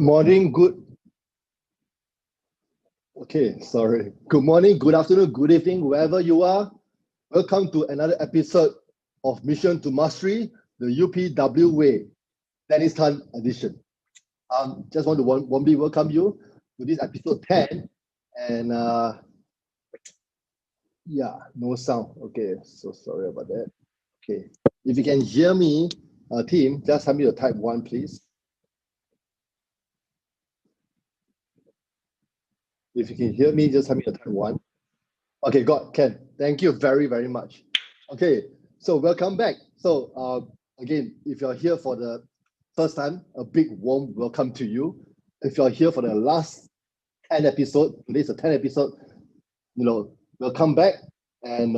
Good morning, good morning, good afternoon, good evening, wherever you are. Welcome to another episode of Mission to Mastery, the UPW Way, Dennis Tan edition. Just want to warmly welcome you to this episode 10. And no sound. Okay, so sorry about that. Okay, if you can hear me, team, just help me to type 1, please. If you can hear me, just help me to type 1. Okay, Ken, thank you very, very much. Okay, so welcome back. So again, if you're here for the first time, a big warm welcome to you. If you're here for the last 10 episode, today's a 10 episode, welcome back and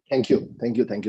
thank you. And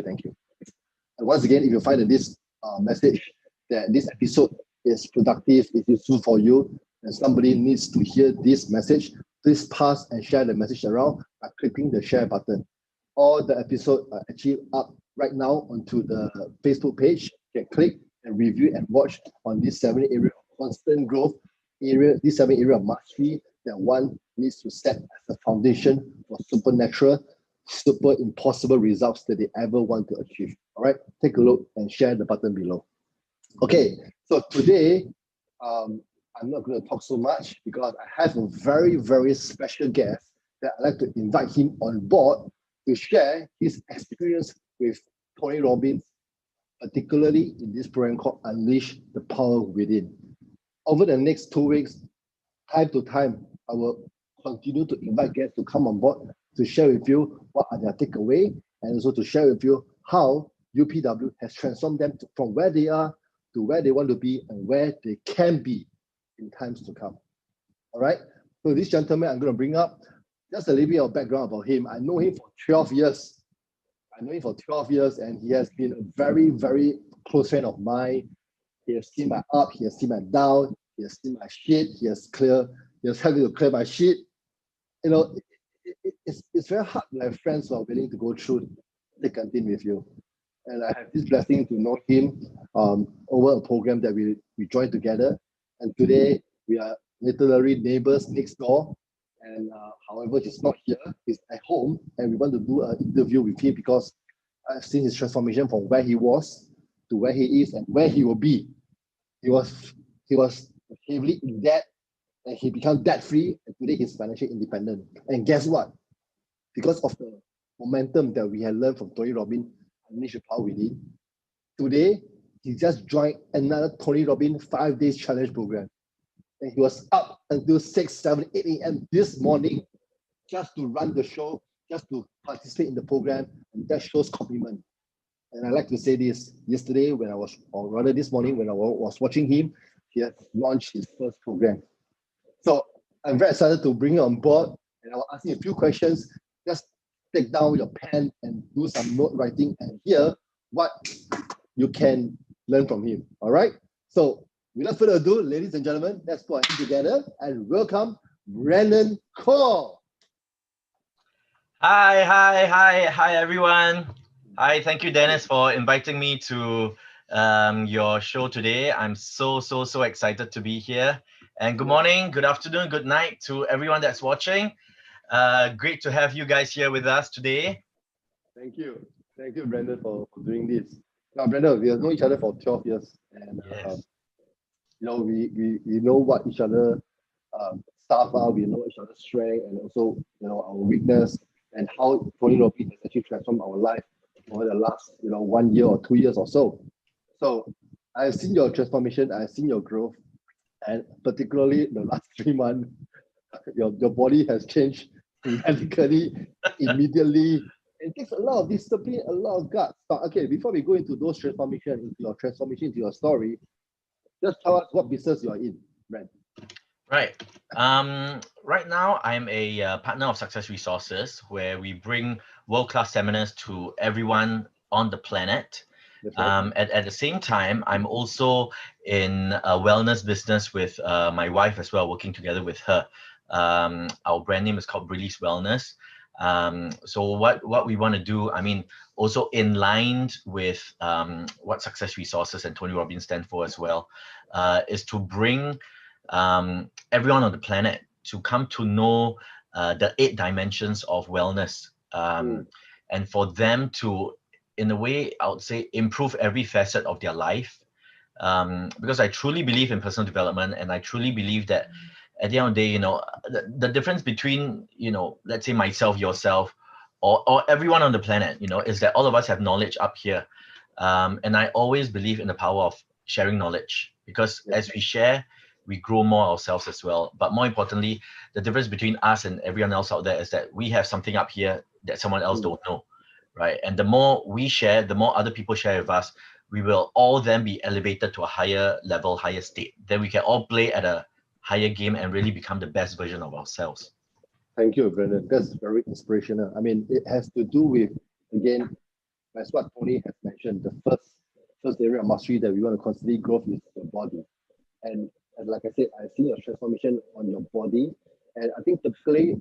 once again, if you find this message that this episode is productive, is useful for you, and somebody needs to hear this message, please pass and share the message around by clicking the share button. All the episodes are actually up right now onto the Facebook page. You can click and review and watch on this 7 area of constant growth area, this 7 area of mastery that one needs to set as a foundation for supernatural, super impossible results that they ever want to achieve. All right, take a look and share the button below. Okay, so today, I'm not going to talk so much because I have a very, very special guest that I'd like to invite him on board to share his experience with Tony Robbins, particularly in this program called Unleash the Power Within. Over the next 2 weeks, time to time, I will continue to invite guests to come on board to share with you what are their takeaway and also to share with you how UPW has transformed them from where they are to where they want to be and where they can be in times to come. All right. So this gentleman I'm going to bring up just a little bit of background about him. I know him for 12 years. And he has been a very, very close friend of mine. He has seen my up, he has seen my down, he has seen my shit, he has helped me to clear my shit. It's very hard to have friends who are willing to go through the canteen with you. And I have this blessing to know him over a program that we joined together. And today we are literally neighbors next door. And however, he's not here, he's at home. And we want to do an interview with him because I've seen his transformation from where he was to where he is and where he will be. He was heavily in debt and he became debt free. And today he's financially independent. And guess what? Because of the momentum that we had learned from Tony Robbins, Unleash the Power Within, today he just joined another Tony Robbins 5 days challenge program. And he was up until 6, 7, 8 a.m. this morning just to run the show, just to participate in the program. And that shows commitment. And I like to say this, yesterday when I was, or rather this morning when I was watching him, he had launched his first program. So I'm very excited to bring him on board. And I will ask him a few questions. Just take down your pen and do some note writing and hear what you can learn from him. All right. So without further ado, ladies and gentlemen, let's put our hands together and welcome Brandon Cole. Hi, everyone. Hi, thank you, Dennis, for inviting me to your show today. I'm so excited to be here. And good morning, good afternoon, good night to everyone that's watching. Great to have you guys here with us today. Thank you, Brandon, for doing this. Now, Brandon, we have known each other for 12 years, and yes. We know what each other stuff are. We know each other's strength and also our weakness, and how Tony Robbins has actually transformed our life over the last 1 year or 2 years or so. So I've seen your transformation, I've seen your growth, and particularly the last 3 months, your body has changed radically, immediately. It takes a lot of discipline, a lot of guts. But okay, before we go into those transformations, into your story, just tell us what business you are in, Brand. Right. Right now, I'm a partner of Success Resources, where we bring world-class seminars to everyone on the planet. Right. At the same time, I'm also in a wellness business with my wife as well, working together with her. Our brand name is called Release Wellness. So what we want to do, also in line with what Success Resources and Tony Robbins stand for as well, is to bring everyone on the planet to come to know the 8 dimensions of wellness, and for them to, in a way, I would say, improve every facet of their life. Because I truly believe in personal development, and I truly believe that at the end of the day, the difference between, let's say myself, yourself, or everyone on the planet, is that all of us have knowledge up here. And I always believe in the power of sharing knowledge, because as we share, we grow more ourselves as well. But more importantly, the difference between us and everyone else out there is that we have something up here that someone else don't know, right? And the more we share, the more other people share with us, we will all then be elevated to a higher level, higher state. Then we can all play at a higher game and really become the best version of ourselves. Thank you, Brendan. That's very inspirational. I mean, it has to do with, again, that's what Tony has mentioned. The first area of mastery that we want to constantly grow is the body. And like I said, I see a transformation on your body. And I think the play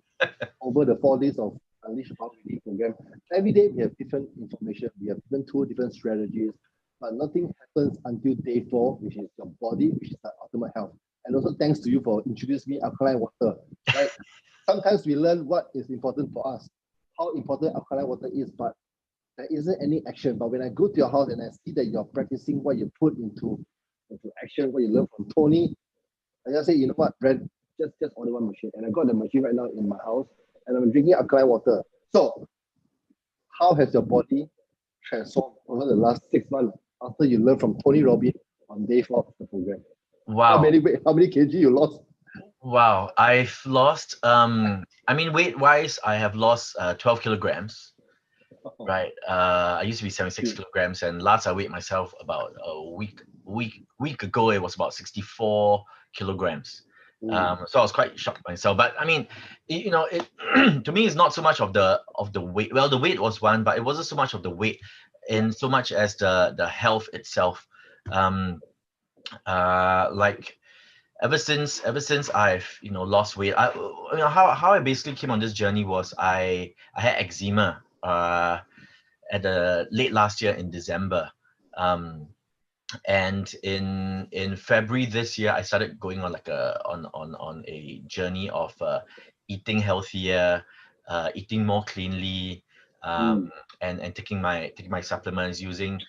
over the 4 days of Unleash the Power Within program, every day we have different information, we have different tools, different strategies, but nothing happens until day 4, which is your body, which is the ultimate health. And also thanks to you for introducing me alkaline water, right? Sometimes we learn what is important for us, how important alkaline water is, but there isn't any action. But when I go to your house and I see that you're practicing what you put into action, what you learn from Tony, I just say, you know what, Brad, just order one machine. And I got the machine right now in my house, and I'm drinking alkaline water. So, how has your body transformed over the last 6 months after you learned from Tony Robbins on day 4 of the program? Wow. How many kg you lost? Wow, I've lost, weight-wise, I have lost 12 kilograms, right? I used to be 76 kilograms, and last I weighed myself about a week ago, it was about 64 kilograms. So I was quite shocked myself. But I mean, it to me, it's not so much of the weight. Well, the weight was one, but it wasn't so much of the weight, in so much as the health itself. Like ever since I've lost weight, how I basically came on this journey was I had eczema at the late last year in December. And in February this year, I started going on like on a journey of eating healthier, eating more cleanly, and taking my supplements, using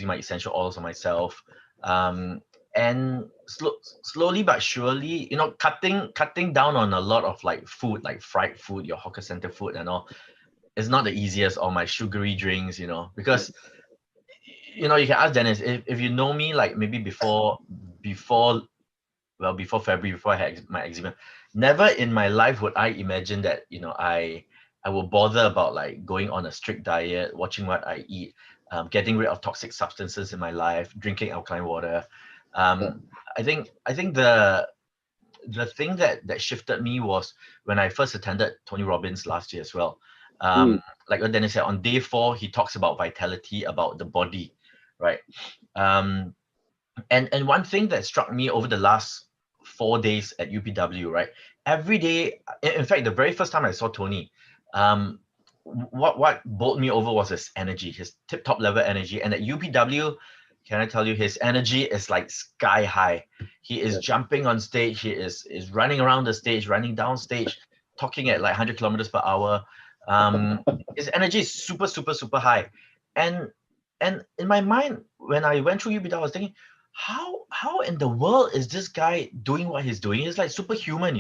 my essential oils on myself, and slowly but surely, cutting down on a lot of like food, like fried food, your hawker center food and all, is not the easiest, or my sugary drinks, because you can ask Dennis, if you know me, like maybe before February, before I had my eczema, never in my life would I imagine that I will bother about like going on a strict diet, watching what I eat, getting rid of toxic substances in my life, drinking alkaline water. I think the thing that shifted me was when I first attended Tony Robbins last year as well. Like what Dennis said, on day 4, he talks about vitality, about the body, right? And one thing that struck me over the last 4 days at UPW, right? Every day, in fact, the very first time I saw Tony, what bowled me over was his energy, his tip-top level energy. And at UPW, can I tell you, his energy is like sky high. He is jumping on stage. He is running around the stage, running down stage, talking at like 100 kilometers per hour. His energy is super, super, super high. And in my mind, when I went through UPW, I was thinking, how in the world is this guy doing what he's doing? He's like superhuman,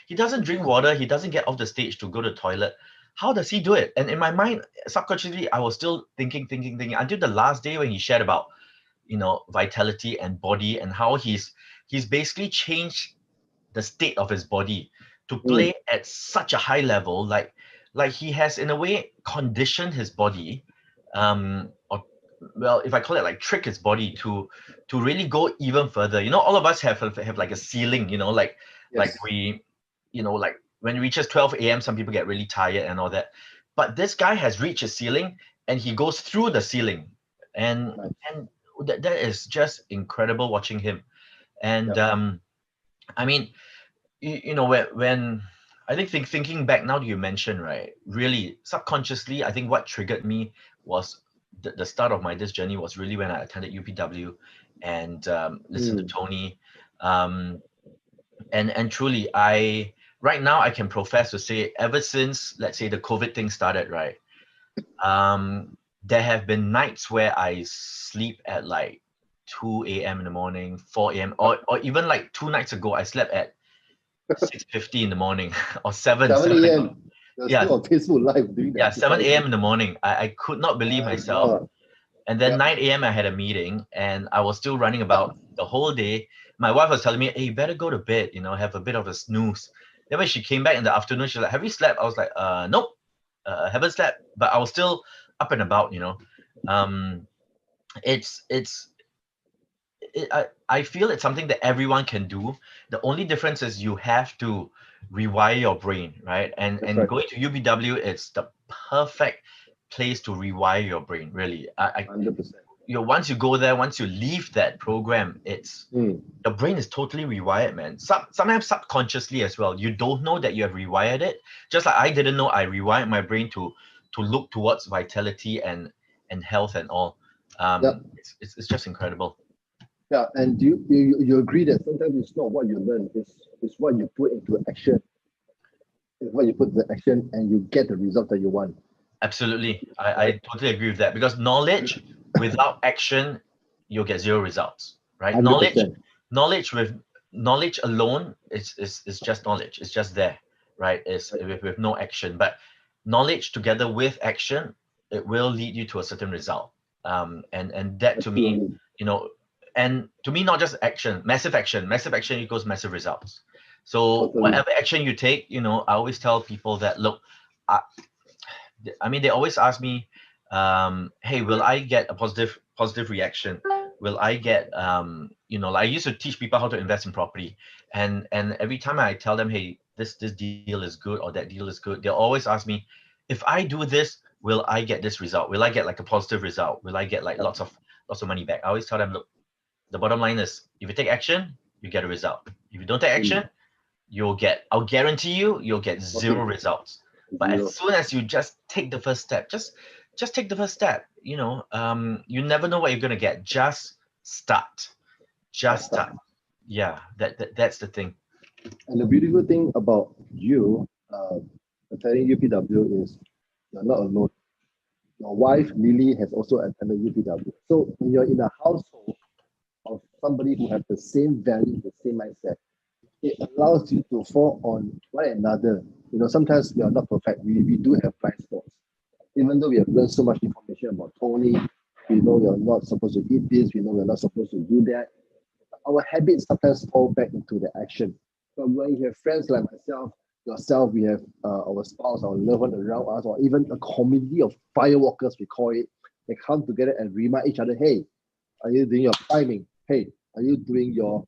He doesn't drink water. He doesn't get off the stage to go to the toilet. How does he do it? And in my mind, subconsciously, I was still thinking until the last day when he shared about, vitality and body, and how he's basically changed the state of his body to play at such a high level, like he has in a way conditioned his body, or well, if I call it like trick his body to really go even further. All of us have like a ceiling, like we, like when it reaches 12 a.m., some people get really tired and all that. But this guy has reached his ceiling, and he goes through the ceiling, and that is just incredible watching him. And I mean, when I think thinking back now that you mentioned, right, really subconsciously, I think what triggered me was the start of this journey was really when I attended UPW and listened to Tony. And truly, right now I can profess to say, ever since, let's say, the COVID thing started, right? There have been nights where I sleep at like 2 a.m. in the morning, 4 a.m., or even like 2 nights ago, I slept at 6:50 in the morning or 7 7 o'clock. a.m. You're Yeah, still on Facebook Live doing the yeah, 7 exercise. a.m. in the morning. I could not believe My myself. God. And then Yep. 9 a.m. I had a meeting and I was still running about the whole day. My wife was telling me, hey, you better go to bed, have a bit of a snooze. Then when she came back in the afternoon, she's like, have you slept? I was like, nope, haven't slept. But I was still up and about. Um, it's I feel it's something that everyone can do. The only difference is you have to rewire your brain, right? And That's right. going to UBW, it's the perfect place to rewire your brain, really. 100%. Once you go there, once you leave that program, it's the brain is totally rewired, man. Sometimes subconsciously as well. You don't know that you have rewired it. Just like I didn't know I rewired my brain to look towards vitality and health and all. Yep. It's just incredible. Yeah, and you agree that sometimes it's not what you learn, it's what you put into action. It's what you put into action and you get the result that you want. Absolutely. I totally agree with that, because knowledge without action, you'll get zero results, right? 100%. Knowledge alone is just knowledge. It's just there, right? It's with no action. But knowledge together with action, it will lead you to a certain result. And that to me, Absolutely. and to me, not just action, massive action equals massive results. So Totally. whatever action you take, I always tell people that, look, I mean, they always ask me, hey, will I get a positive reaction? Will I get, like I used to teach people how to invest in property, and every time I tell them, hey, this deal is good or that deal is good, they'll always ask me, if I do this, will I get this result? Will I get like a positive result? Will I get like lots of money back? I always tell them, look, the bottom line is, if you take action, you get a result. If you don't take action, I'll guarantee you'll get zero results. But as soon as you just take the first step, just take the first step, you never know what you're going to get. Just start. Yeah, that's the thing. And the beautiful thing about you attending UPW is you're not alone. Your wife, Lily, has also attended UPW. So when you're in a household of somebody who has the same value, the same mindset, it allows you to fall on one another. Sometimes we are not perfect. We do have blind spots. Even though we have learned so much information about Tony, we know we are not supposed to eat this, we know we're not supposed to do that. Our habits sometimes fall back into the action. But when you have friends like myself, yourself, we have our spouse, our loved one around us, or even a community of firewalkers, we call it, they come together and remind each other, hey, are you doing your timing? Hey, are you doing your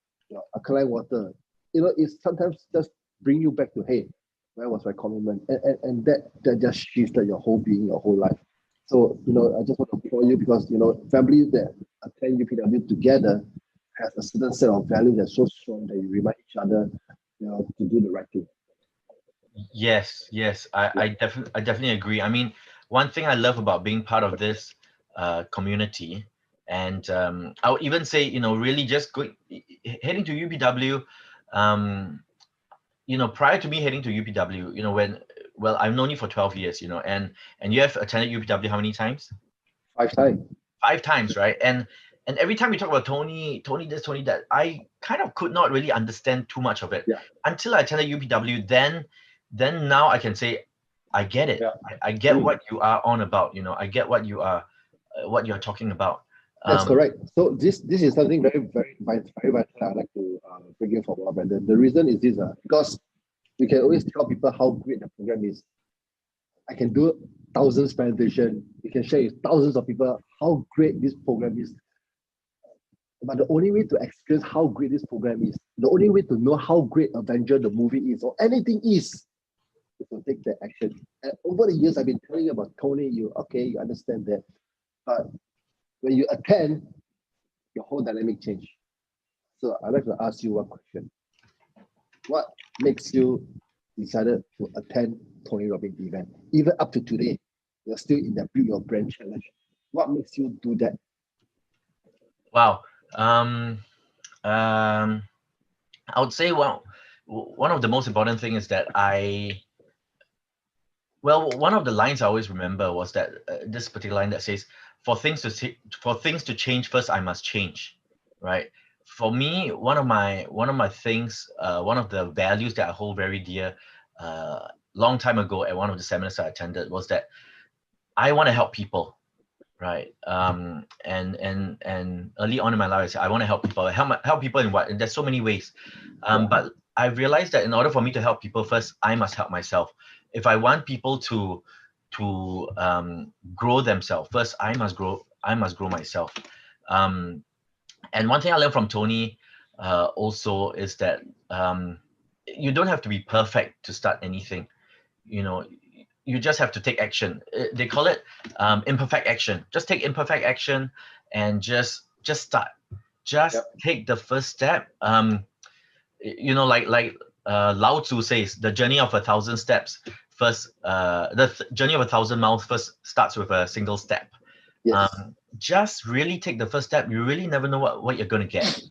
alkaline water? It's sometimes just bring you back to, hey, where was my commitment? And that just shifted your whole being, your whole life. So, I just want to applaud you because, families that attend UPW together has a certain set of values that's so strong that you remind each other, to do the right thing. Yes, I definitely agree. I mean, one thing I love about being part of this community, and I would even say, really just heading to UPW, prior to me heading to UPW, well, I've known you for 12 years, and you have attended UPW how many times? 5 times. 5 times, right? And every time we talk about Tony this, Tony that, I kind of could not really understand too much of it until I attended UPW. Then now I can say, I get it. Yeah. I get what you are on about. I get what you are talking about. That's correct. So this is something very, very, very vital. I'd like to bring in for Brandon. The reason is this, because we can always tell people how great the program is. I can do thousands presentation. We can share with thousands of people how great this program is. But the only way to experience how great this program is, the only way to know how great Avenger the movie is or anything is to take that action. And over the years, I've been telling you about Tony. You understand that, but when you attend, your whole dynamic change. So I'd like to ask you one question. What makes you decided to attend Tony Robbins event? Even up to today, you're still in the Build Your Brand Challenge. What makes you do that? Wow. I would say, well, one of the most important thing is that one of the lines I always remember was that this particular line that says, for things to change, first I must change, right? For me, one of my things, one of the values that I hold very dear, long time ago at one of the seminars I attended, was that I want to help people, right? And early on in my life, I said, I want to help people. Help people in what? And there's so many ways. But I realized that in order for me to help people, first I must help myself. If I want people to grow themselves, first I must grow myself. And one thing I learned from Tony also is that you don't have to be perfect to start anything. You know, you just have to take action. They call it imperfect action. Just take imperfect action and just start. Just take the first step. You know, like Lao Tzu says, the journey of 1,000 steps first. Journey of 1,000 miles first starts with a single step. Yes. Just really take the first step. You really never know what you're going to get.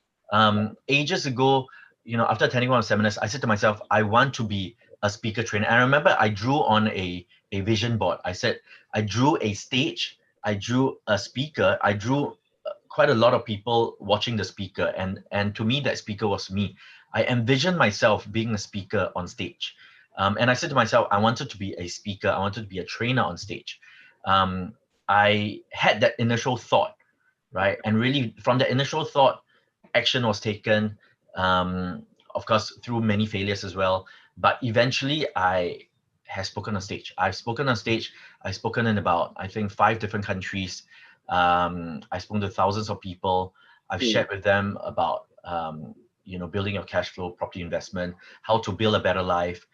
Ages ago, you know, after attending one of the seminars, I said to myself, I want to be a speaker trainer. And I remember I drew on a vision board. I drew a stage, I drew a speaker, I drew quite a lot of people watching the speaker. And to me, that speaker was me. I envisioned myself being a speaker on stage. And I said to myself, I wanted to be a speaker. I wanted to be a trainer on stage. I had that initial thought, right? And really from the initial thought, action was taken, of course, through many failures as well. But eventually I have spoken on stage. I've spoken on stage. I've spoken in about, I think, 5 different countries. I've spoken to thousands of people. I've shared with them about, you know, building your cash flow, property investment, how to build a better life.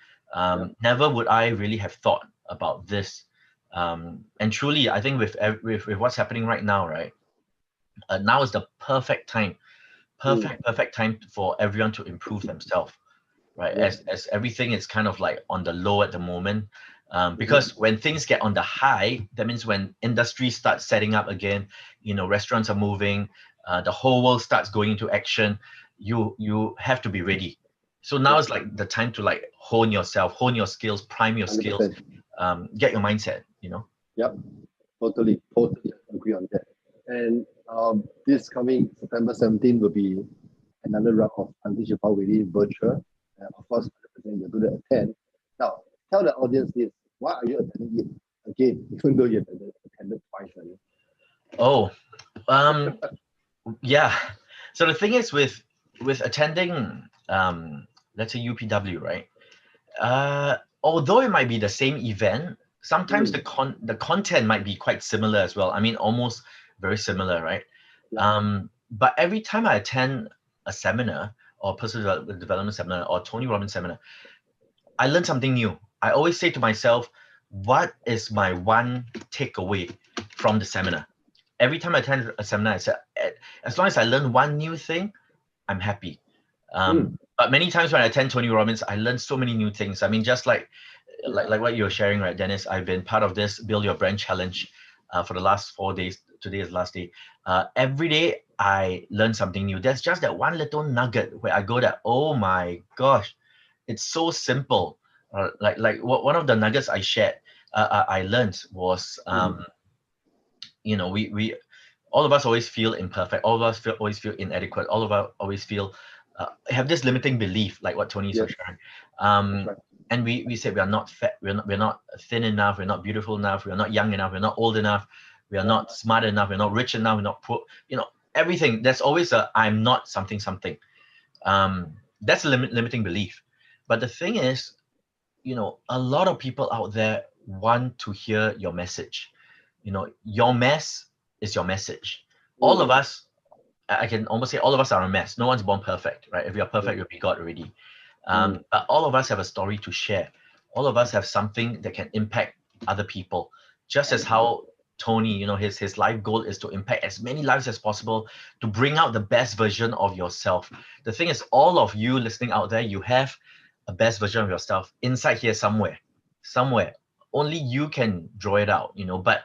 Never would I really have thought about this. And truly, I think with what's happening right now, right? Now is the perfect time for everyone to improve themselves, right? As everything is kind of like on the low at the moment. Because when things get on the high, that means when industry starts setting up again, you know, restaurants are moving, the whole world starts going into action, you have to be ready. So now it's like the time to like hone yourself, hone your skills, prime your 100%. skills, get your mindset, you know. Yep, totally agree on that. And this coming September 17 will be another round of Unleash Your Power Within virtual. Of course, 100% you're going to attend. Now, tell the audience this: why are you attending it again, even though you've attended twice already? Oh, yeah. So the thing is with attending, let's say UPW, right? Although it might be the same event, sometimes the content might be quite similar as well. I mean, almost very similar, right? But every time I attend a seminar or personal development seminar or Tony Robbins seminar, I learn something new. I always say to myself, what is my one takeaway from the seminar? Every time I attend a seminar, I say, as long as I learn one new thing, I'm happy. But many times when I attend Tony Robbins, I learn so many new things. I mean, just like what you're sharing, right, Dennis? I've been part of this Build Your Brand Challenge for the last 4 days. Today is the last day. Every day I learn something new. There's just that one little nugget where I go that, oh my gosh, it's so simple. Like one of the nuggets I shared, I learned was, you know, we all of us always feel imperfect. All of us always feel inadequate. All of us always feel have this limiting belief, like what Tony is sharing. And we say we are not fat, we're not thin enough, we're not beautiful enough, we're not young enough, we're not old enough, we are not smart enough, we're not rich enough, we're not poor. You know, everything. There's always a I'm not something. That's a limiting belief. But the thing is, you know, a lot of people out there want to hear your message. You know, your mess is your message. All of us, I can almost say all of us are a mess. No one's born perfect, right? If you're perfect, you'll be God already. But all of us have a story to share. All of us have something that can impact other people. Just as how Tony, you know, his life goal is to impact as many lives as possible, to bring out the best version of yourself. The thing is, all of you listening out there, you have a best version of yourself inside here somewhere. Only you can draw it out, you know, but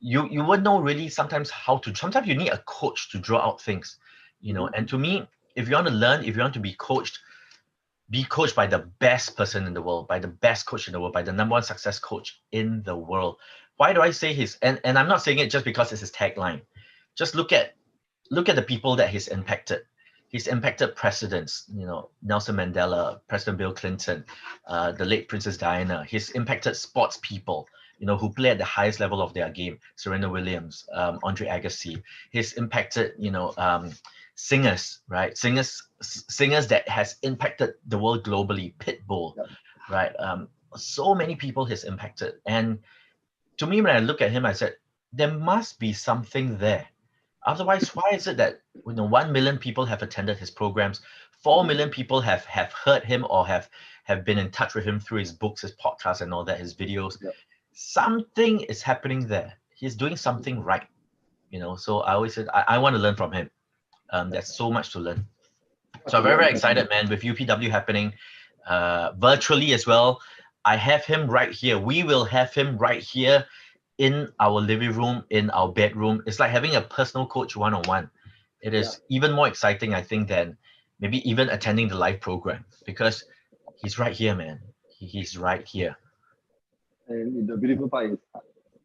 you would know really sometimes sometimes you need a coach to draw out things, you know. And to me, if you want to learn, if you want to be coached, be coached by the best person in the world, by the best coach in the world, by the #1 success coach in the world. Why do I say and I'm not saying it just because it's his tagline. Just look at the people that he's impacted. He's impacted presidents, Nelson Mandela, President Bill Clinton, the late Princess Diana. He's impacted sports people, who play at the highest level of their game, Serena Williams, Andre Agassi. He's impacted, singers, right? Singers that has impacted the world globally, Pitbull, right? So many people he's impacted. And to me, when I look at him, I said, there must be something there. Otherwise, why is it that 1 million people have attended his programs, 4 million people have heard him or have been in touch with him through his books, his podcasts, and all that, his videos? Something is happening there. He's doing something right, So I always said I want to learn from him. There's so much to learn. So I'm very, very excited, man, with UPW happening virtually as well. I have him right here. We will have him right here in our living room, in our bedroom. It's like having a personal coach one-on-one. It is even more exciting, I think, than maybe even attending the live program, because he's right here, man. He's right here. And the beautiful part is,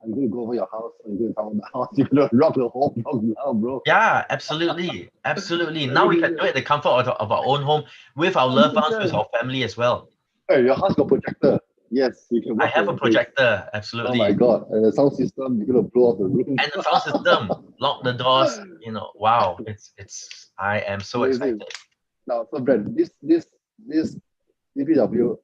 I'm going to go over your house, I'm going to come over my house, you're going to rock the whole block now, bro. Yeah, absolutely. Absolutely. Now we can do it at the comfort of our own home, with our loved ones, with our family as well. Hey, your house got projector. Yes, you can. I have a projector, absolutely. Oh my God. And the sound system, you're going to blow off the room. And the sound system, lock the doors, wow. I am so excited. Now, so Brent, this DPW,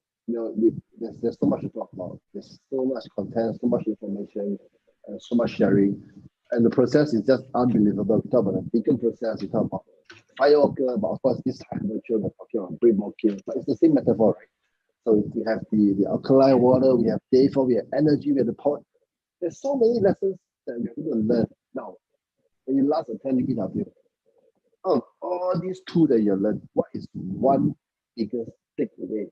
there's so much to talk about. There's so much content, so much information, and so much sharing. And the process is just unbelievable. We talk about the beacon process, we talk about firewalker, but of course this time virtual, we're talking about brain walking. But it's the same metaphor, right? So we have the alkaline water, we have day 4, we have energy, we have the power. There's so many lessons that we're going to learn. Now, when you last attend UPW, all these tools that you learn, what is one biggest takeaway?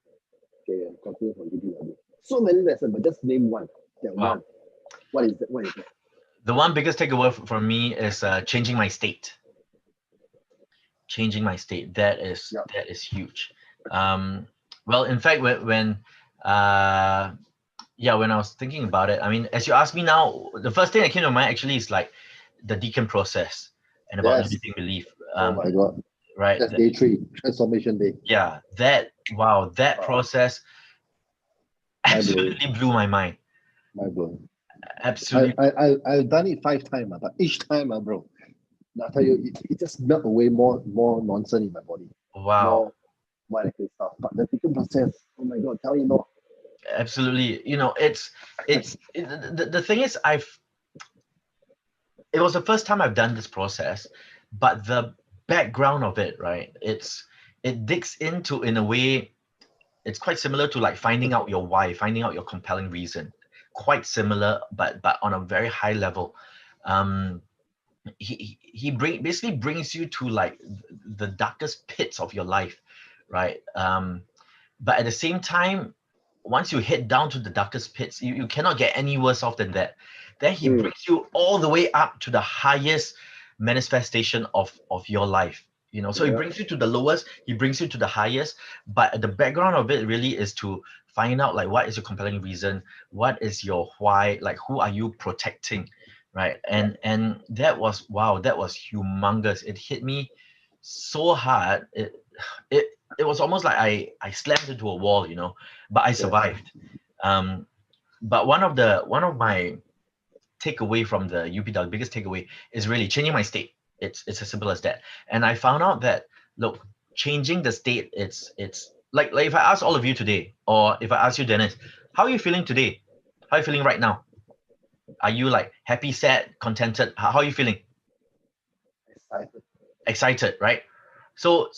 Okay, continue from UPW. So many lessons, but just name one. Yeah, wow. One. What is that? What is that? The one biggest takeaway for me is changing my state. Changing my state. That is huge. Well, in fact, when I was thinking about it, I mean, as you ask me now, the first thing that came to mind actually is like the deacon process and about limiting belief. Oh my God. Right. That's day 3, transformation day. Yeah. That process absolutely blew my mind. Mind blowing. Absolutely. I've done it 5 times, but each time, bro, I tell you, it just melt away more nonsense in my body. Wow. More likely stuff. But the deacon process, oh my God, tell me more. Absolutely. The thing is, it was the first time I've done this process, but the background of it, right? It digs into, in a way, it's quite similar to like finding out your why, finding out your compelling reason. Quite similar, but on a very high level. He basically brings you to like the darkest pits of your life, right? But at the same time, once you head down to the darkest pits, you cannot get any worse off than that. Then he brings you all the way up to the highest manifestation of your life. So he brings you to the lowest, he brings you to the highest, but the background of it really is to find out like what is your compelling reason, what is your why, like who are you protecting, right? And that was humongous. It hit me so hard. It was almost like I slammed into a wall, but I survived. But one of my takeaway from the UPW, biggest takeaway, is really changing my state. It's as simple as that. And I found out that, look, changing the state, it's like if I ask all of you today, or if I ask you, Dennis, how are you feeling today? How are you feeling right now? Are you like happy, sad, contented? How are you feeling? Excited, right? So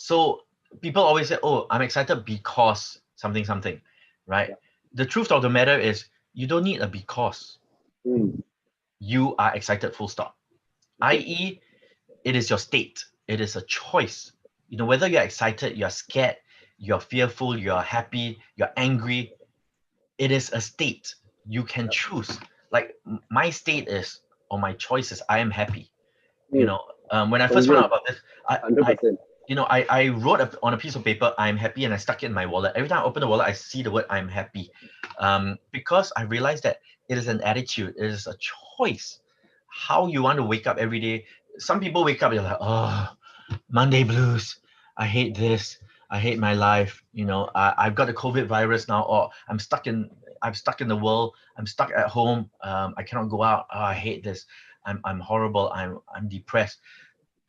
people always say, oh, I'm excited because something, right? Yeah. The truth of the matter is, you don't need a because. You are excited, full stop. I.e., it is your state. It is a choice. Whether you're excited, you're scared, you're fearful, you're happy, you're angry, it is a state. You can choose. Like my state is, or my choice is, I am happy. When I first found out about this, I wrote on a piece of paper, I'm happy, and I stuck it in my wallet. Every time I open the wallet, I see the word I'm happy. Because I realized that it is an attitude, it is a choice, how you want to wake up every day. Some people wake up, you're like, oh, Monday blues. I hate this. I hate my life. I've got the COVID virus now, or I'm stuck in the world. I'm stuck at home. I cannot go out. Oh, I hate this. I'm horrible. I'm depressed.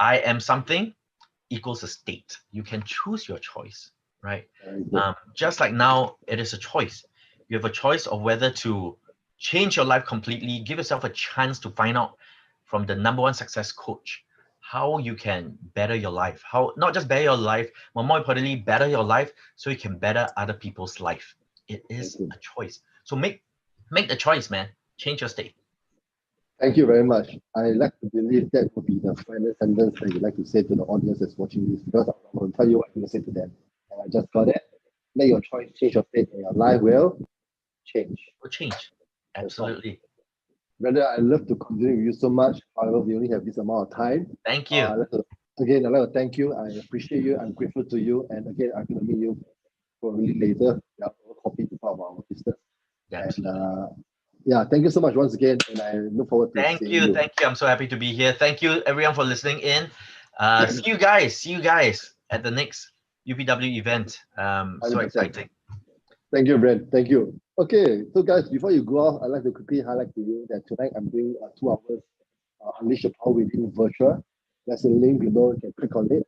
I am something equals a state. You can choose your choice, right? Just like now, it is a choice. You have a choice of whether to change your life completely, give yourself a chance to find out from the #1 success coach how you can better your life. How not just better your life, but more importantly, better your life so you can better other people's life. It is a choice. So make the choice, man. Change your state. Thank you very much. I like to believe that would be the final sentence that you'd like to say to the audience that's watching this, because I'm going to tell you what I'm going to say to them. And I just got it. Make your choice, change your state, and your life will change. Will change. Absolutely. Brother, I love to continue with you so much. However, we only have this amount of time. Thank you. I'd like to thank you. I appreciate you. I'm grateful to you. And again, I'm going to meet you probably later. Yeah, coffee to talk about our business. Absolutely. And thank you so much once again. And I look forward to seeing you. Thank you. I'm so happy to be here. Thank you, everyone, for listening in. See you guys at the next UPW event. So exciting. Thank you, Brent. Thank you. Okay, so guys, before you go off, I'd like to quickly highlight to you that tonight I'm doing 2 hours Unleash Your Power Within virtual. There's a link below. You can click on it.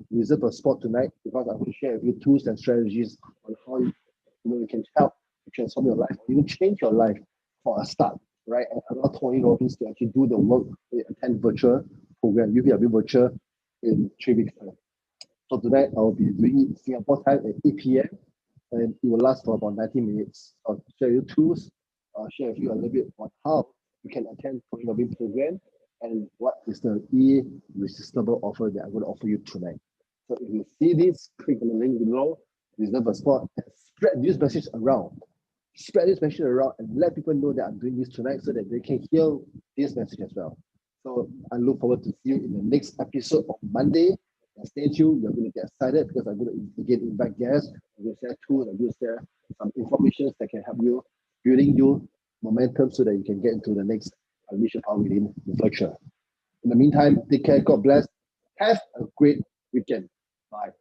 Reserve a spot tonight because I will share with you tools and strategies on how you can help to transform your life, or even change your life for a start, right? And allow Tony Robbins to actually do the work, attend virtual program, UPW virtual in 3 weeks time. So tonight I'll be doing it Singapore time at 8 p.m. and it will last for about 90 minutes. I'll share you tools, I'll share with you a little bit on how you can attend Tony Robbins program and what is the irresistible offer that I'm going to offer you tonight. So if you see this, click on the link below, reserve a spot, and spread this message around. Spread this message around and let people know that I'm doing this tonight so that they can hear this message as well. So I look forward to see you in the next episode on Monday. And stay tuned, you're going to get excited because I'm going to again invite guests, I'm going to share tools, I'm going to share some information that can help you building you momentum so that you can get into the next Unleash Your Power Within virtual. In the meantime, take care, God bless. Have a great weekend. Bye.